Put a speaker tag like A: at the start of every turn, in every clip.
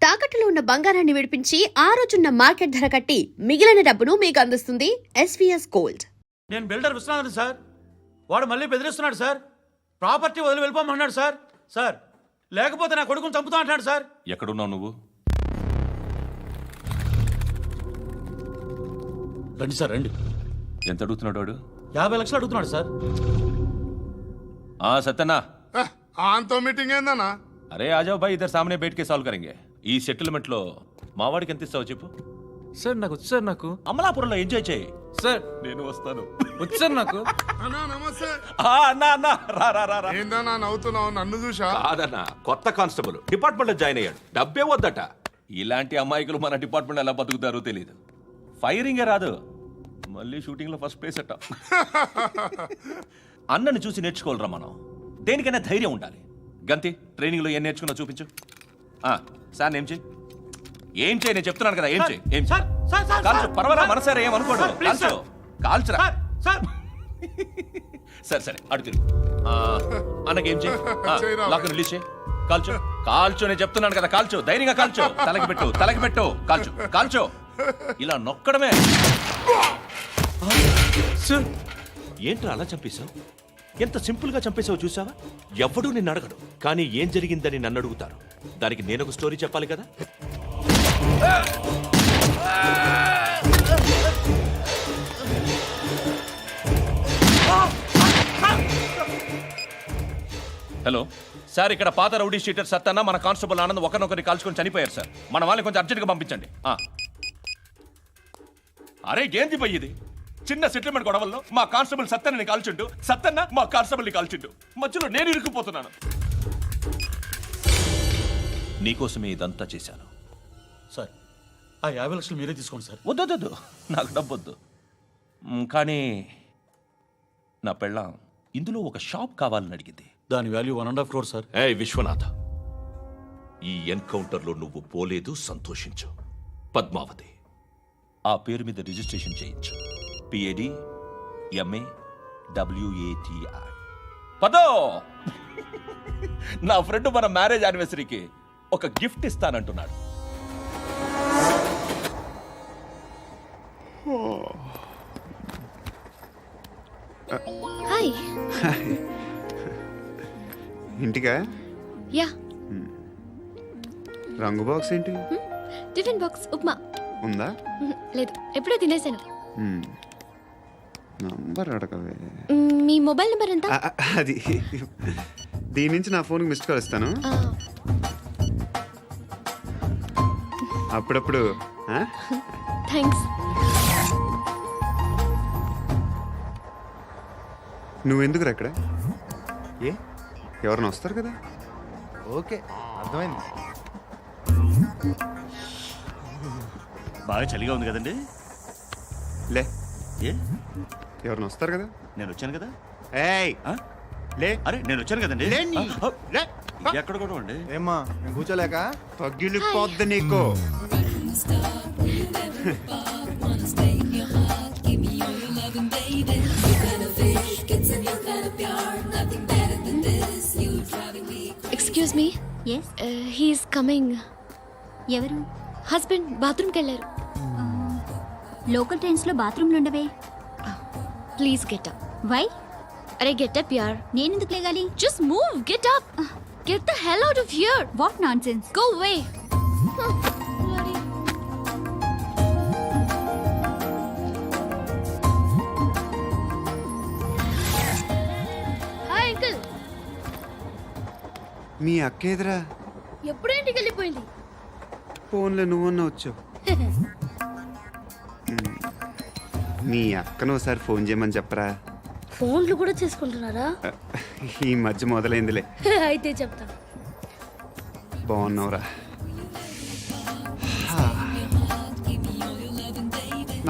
A: తాకట్టులో ఉన్న బంగారాన్ని విడిపించి ఆ రోజున్న మార్కెట్ ధర కట్టి మిగిలిన డబ్బును మీకు అందిస్తుంది ఎస్వీఎస్ గోల్డ్.
B: నేను బిల్డర్ విశ్వనాథన్ సార్. వాడు మళ్ళీ బెదిరిస్తున్నాడు సార్. ప్రాపర్టీ వదిలి వెళ్ళిపోమన్నాడు సార్. సార్ లేకపోతే నా కొడుకుని చంపుతా అంటున్నాడు సార్.
C: ఎక్కడున్నావు నువ్వు?
B: రండి సార్ రండి.
C: ఎంత అడుగుతున్నాడు వాడు?
B: 50 లక్షలు అడుగుతున్నాడు సార్.
C: సత్యన్నా,
D: ఆంతో మీటింగ్ ఏందన్నా?
C: అరే ఆజావ్ భాయ్, ఇద్దరు సామనే బయట కే సాల్వ్ కరెంగే. ఈ సెటిల్మెంట్ లో మావాడికి ఎంత ఇస్తావు చెప్పు.
E: సార్ నాకు వచ్చు సార్. నాకు
C: అమలాపురంలో ఎంజాయ్ చేయి
E: సార్.
C: నేను వస్తాను.
E: వచ్చు సార్ నాకు.
D: అన్నా నమస్తే.
C: అన్నా అన్నా రా రా రా.
D: ఏందన్నా నవ్వుతున్నావు? నన్ను చూసా?
C: కాదన్నా, కొత్త కానిస్టేబుల్ డిపార్ట్మెంట్ లో జాయిన్ అయ్యాడు. డబ్బే వద్దట. ఇలాంటి అమాయకులు మన డిపార్ట్మెంట్ ఎలా బతుకుతారో తెలియదు. ఫైరింగే రాదు, మళ్ళీ షూటింగ్ లో ఫస్ట్ ప్లేస్ అట్ట. అన్నని చూసి నేర్చుకోవాలరా మనం. దేనికైనా ధైర్యం ఉండాలి. గంతి, ట్రైనింగ్ లో ఏం నేర్చుకున్నా చూపించు. సార్ ఏం చేయి, ఏం చేయి నేను చెప్తున్నాను కదా. ఏం చేయి, ఏం
B: సార్, సార్, సార్,
C: కాల్చు.
B: సార్.
C: పర్వాలా, మనసారా ఏమనుకోడు.
B: సార్, ప్లీజ్
C: కాల్చు, కాల్చురా.
B: Sir, sir.
C: సరే సరే, అడు తిరుగు. అన్నకేం చేయి,
D: చేయరా.
C: లాక్ రిలీజ్ చేయి. కాల్చు, కాల్చు. నేను చెప్తున్నాను కదా, కాల్చు. ధైర్యంగా కాల్చు. తలకి పెట్టు, తలకి పెట్టు. కాల్చు, కాల్చు. ఇలా నొక్కడమే.
E: సార్
C: ఏంట్రా అలా చంపేశావు? ఎంత సింపుల్ గా చంపేశావు చూసావా? ఎవడూ నిన్ను అడగడు, కానీ ఏం జరిగిందని నన్ను అడుగుతారు. దానికి నేను ఒక స్టోరీ చెప్పాలి కదా. హలో సార్, ఇక్కడ పాత రౌడీ షీటర్ సత్తన్న మన కానిస్టేబుల్ ఆనంద్ ఒకరినొకరిని కాల్చుకొని చనిపోయారు సార్. మన వాళ్ళని కొంచెం అర్జెంట్గా పంపించండి. అరే ఏంది పోయి ఇది? చిన్న సెటిల్మెంట్ గొడవల్లో మా కానిస్టేబుల్ సత్తన్నని కాల్చుంటూ, సత్తన్న మా కానిస్టేబుల్ని కాల్చుంటూ, మధ్యలో నేను ఇరుక్కుపోతున్నాను. నీకోసమే ఇదంతా చేశాను.
B: సార్ ఆ 50 లక్షలు మీరే తీసుకోండి సార్.
C: వద్దొద్దు, నాకు డబ్బొద్దు. కానీ నా పెళ్ళాం ఇందులో ఒక షాప్ కావాలని అడిగింది.
B: దాని వాల్యూ 1.5 crore సార్.
C: ఏ విశ్వనాథ, ఈ ఎన్కౌంటర్లో నువ్వు పోలేదు, సంతోషించు. పద్మావతి ఆ పేరు మీద రిజిస్ట్రేషన్ చేయించు. PAD MA WATI. పదో, నా ఫ్రెండ్ మన మ్యారేజ్ యానివర్సరీకి ఒక గిఫ్ట్ ఇస్తానంటున్నాడు.
A: హాయ్.
F: ఇంటికా?
A: యా.
F: రంగు బాక్స్ ఏంటి?
A: టిఫిన్ బాక్స్ ఉప్మా
F: ఉందా?
A: లేదు, ఎప్పుడో తినేసాను.
F: నంబర్ అడగవే.
A: మీ మొబైల్ నెంబర్ ఎంత?
F: అది దీని నుంచి నా ఫోన్కి మిస్డ్ కాల్ ఇస్తాను అప్పుడప్పుడు.
A: థ్యాంక్స్.
F: నువ్వెందుకు అక్కడ? ఏ ఎవరైనా వస్తారు కదా.
G: ఓకే, అర్థమైంది.
H: బాగా చలిగా ఉంది కదండి.
F: లే,
H: ఏ
F: ఎవరైనా వస్తారు కదా.
H: నేను వచ్చాను కదా.
F: ఏయ్ లే.
H: అరే నేను వచ్చాను కదండి.
F: లే నీ. లే.
H: ఎక్కడ కూడా అండి.
G: ఏమ్మా నేను కూర్చోలేక?
F: తగ్గిలిపోద్ది నీకు.
A: Excuse me.
I: Yes,
A: he's coming.
I: ఎవరు?
A: హస్బెండ్ బాత్రూమ్కి వెళ్ళారు.
I: లోకల్ ట్రైన్స్ లో బాత్రూమ్లు ఉండవే.
A: Please get up.
I: వై?
A: అరే గెట్ అప్ యార్.
I: నేనెందుకు లేగాలి?
A: Just move, get up. Get the hell out of here.
I: What nonsense.
A: Go away. Hi uncle.
F: మీ అక్క ఎదురా?
A: ఎప్పుడు ఇంటికి వెళ్ళిపోయింది?
F: ఫోన్లో నువ్వన్నా వచ్చావు. మీ అక్కను ఒకసారి ఫోన్ చేయమని చెప్పరా.
J: ఫోన్లు కూడా చేసుకుంటున్నారా?
F: ఈ మధ్య మొదలైందిలే.
J: అయితే చెప్తా.
F: బాగున్నావురా?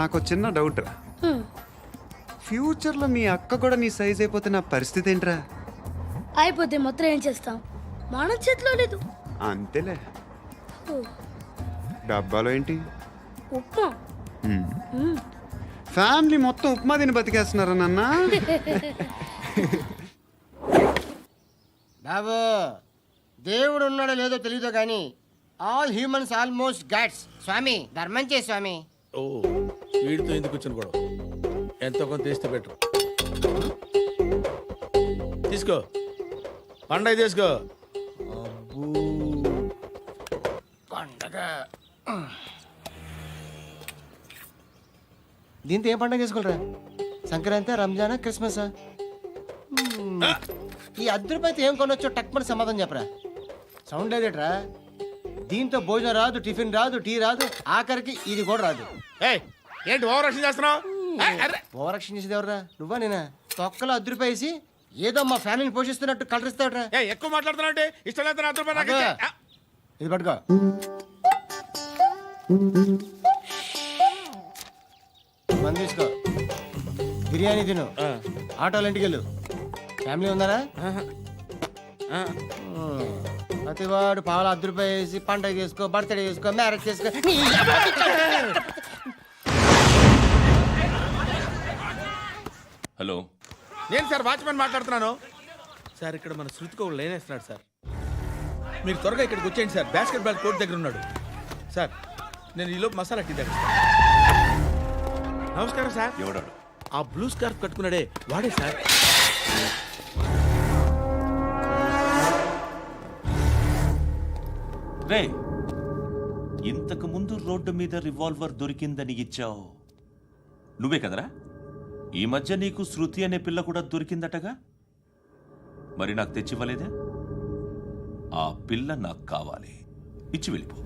F: నాకు చిన్న డౌట్ రా. ఫ్యూచర్లో మీ అక్క కూడా నీ సైజ్ అయిపోతే నా పరిస్థితి ఏంట్రా?
J: అయిపోతే మొత్తం ఏం చేస్తాం, మన చేతిలో లేదు.
F: అంతేలే. డబ్బాలో ఏంటి?
J: ఉప్మా.
F: ఫ్యామిలీ మొత్తం ఉప్మా తిని బతికేస్తున్నారా నాన్న?
G: బాబు, దేవుడు ఉన్నాడో లేదో తెలియదు కానీ
K: ఆల్ హ్యూమన్స్ ఆల్మోస్ట్ గాడ్స్. స్వామి ధర్మం చే స్వామి.
B: ఓ వీడితో ఎందుకు కూర్చొని గొడవ? ఎంతో కొంత తీస్తే బెటర్. తీసుకో, పండగ తీసుకో.
K: పండగ దీంతో ఏం పండగ చేసుకోలేరా? సంక్రాంతి, రంజానా, క్రిస్మసా? ఈ అద్దరిపైతే ఏం కొనొచ్చో టక్మని సమాధానం చెప్పరా. సౌండ్ లేదేట్రా? దీంతో భోజనం రాదు, టిఫిన్ రాదు, టీ రాదు, ఆఖరికి ఇది కూడా రాదు.
B: ఏంటి ఓవర్ యాక్షన్ చేస్తున్నావు?
K: ఓవరాక్షన్ చేసేది ఎవరా? నువ్వా నేనా? తొక్కలో అద్దరిపేసి ఏదో మా ఫ్యామిలీని పోషిస్తున్నట్టు కలరిస్తావుట్రా.
B: ఎక్కువ మాట్లాడుతున్నా ఇష్టం లేదు.
K: అగో, ఇది పట్టుకో. మంది తీసుకో, బిర్యానీ తిను, ఆటోలు ఇంటికి వెళ్ళు. ఫ్యామిలీ ఉందారా? ప్రతివాడు పావులు అద్దరిపేసి పండగ చేసుకో, బర్త్డే చేసుకో, మ్యారేజ్ చేసుకో.
C: హలో,
B: నేను సార్ వాచ్మెన్ మాట్లాడుతున్నాను. సార్ ఇక్కడ మన శృతికి ఒక లేనేస్తున్నాడు సార్. మీరు త్వరగా ఇక్కడికి వచ్చేయండి సార్. బాస్కెట్ బాల్ కోర్ట్ దగ్గర ఉన్నాడు సార్. నేను ఈలోపు మసాలా టీ దగ్గర. నమస్కారం సార్.
C: ఎవడాడు?
B: ఆ బ్లూ స్కార్ఫ్ కట్టుకున్నాడే వాడే సార్.
C: రే, ఇంతకు ముందు రోడ్డు మీద రివాల్వర్ దొరికిందని ఇచ్చావు నువ్వే కదరా? ఈ మధ్య నీకు శృతి అనే పిల్ల కూడా దొరికిందటగా? మరి నాకు తెచ్చివ్వలేదే? ఆ పిల్ల నాకు కావాలి, ఇచ్చి వెళ్ళిపో.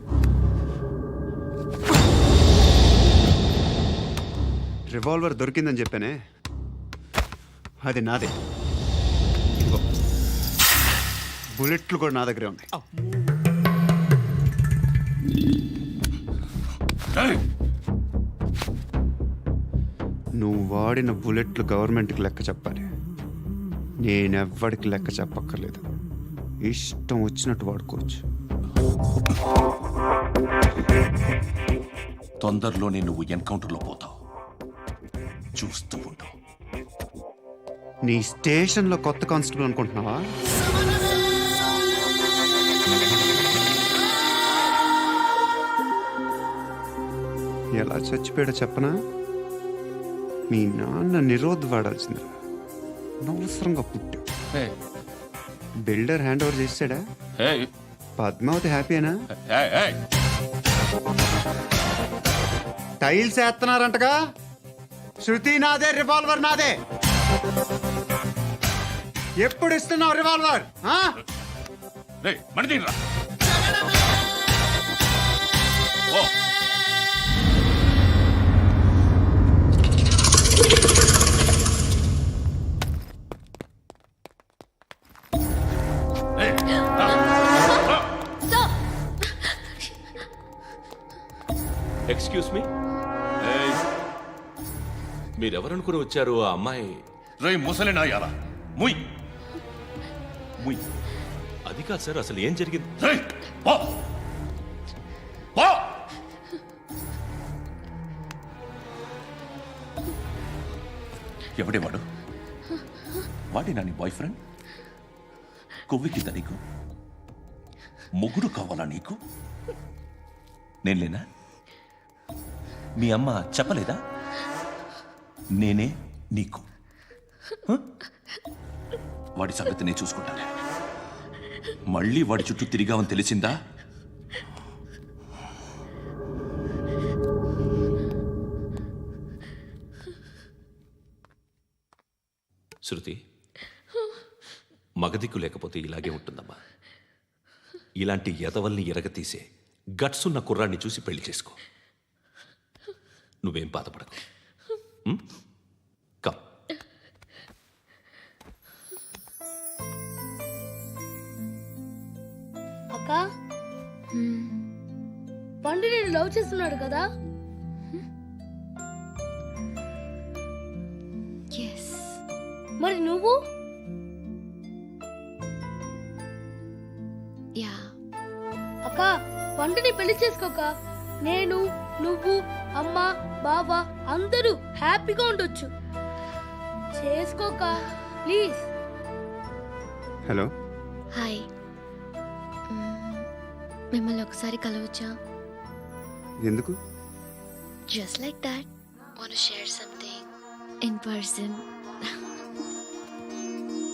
F: రివాల్వర్ దొరికిందని చెప్పానే, అది నాదే. ఇదిగో, బుల్లెట్లు కూడా నా దగ్గరే ఉన్నాయి. నువ్వు వాడిన బుల్లెట్లు గవర్నమెంట్కి లెక్క చెప్పాలి. నేనెవ్వడికి లెక్క చెప్పక్కర్లేదు. ఇష్టం వచ్చినట్టు వాడుకోవచ్చు.
C: తొందరలోనే నువ్వు ఎన్కౌంటర్లో పోతావు, చూస్తూ ఉంటావు.
F: నీ స్టేషన్లో కొత్త కానిస్టేబుల్ అనుకుంటున్నావా? ఎలా చచ్చిపోయాడో చెప్పనా? మీ నాన్న నిరోధ్ వాడాల్సింది. అనవసరంగా పుట్టావు. బిల్డర్ హ్యాండ్ ఓవర్ చేసాడా? పద్మావతి హ్యాపీనా? టైల్స్ వేస్తున్నారంటగా. శృతి నాదే, రివాల్వర్ నాదే. ఎప్పుడు ఇస్తున్నావు రివాల్వర్?
C: ఎక్స్క్యూజ్ మీ, మీరెవరనుకుని వచ్చారు? ఆ అమ్మాయి
H: రై ముసలి నాయాల ముయ్.
C: ముయ్. అది కాదు సార్, అసలు ఏం జరిగింది?
H: రేయ్, పో. పో.
C: ఎవడేవాడు? వాడేనా నీ బాయ్ ఫ్రెండ్? కొవ్వికింద నీకు? మొగుడు కావాలా నీకు? నేను లేనా? మీ అమ్మ చెప్పలేదా నేనే నీకు? వాడి సంగతి నేను చూసుకుంటాను. మళ్ళీ వాడి చుట్టూ తిరిగావని తెలిసిందా? శృతి, మగదిక్కు లేకపోతే ఇలాగే ఉంటుందమ్మా. ఇలాంటి ఎదవల్ని ఎరగతీసే గట్సున్న కుర్రాన్ని చూసి పెళ్లి చేసుకో. నువ్వేం బాధపడకు. కమ్.
J: అక్క, పండు నేను లవ్ చేస్తున్నాడు కదా? మరి నువ్వు? అక్క, పండుని పెళ్లి చేసుకోక నేను, నువ్వు, అమ్మ, బావ అందరూ హ్యాపీగా ఉండొచ్చు. చేసుకోక ప్లీజ్.
F: Hello,
A: hi.
I: మిమ్మల్ని ఒకసారి కలవచ్చా?
F: ఎందుకు?
I: Just like that want share something in person.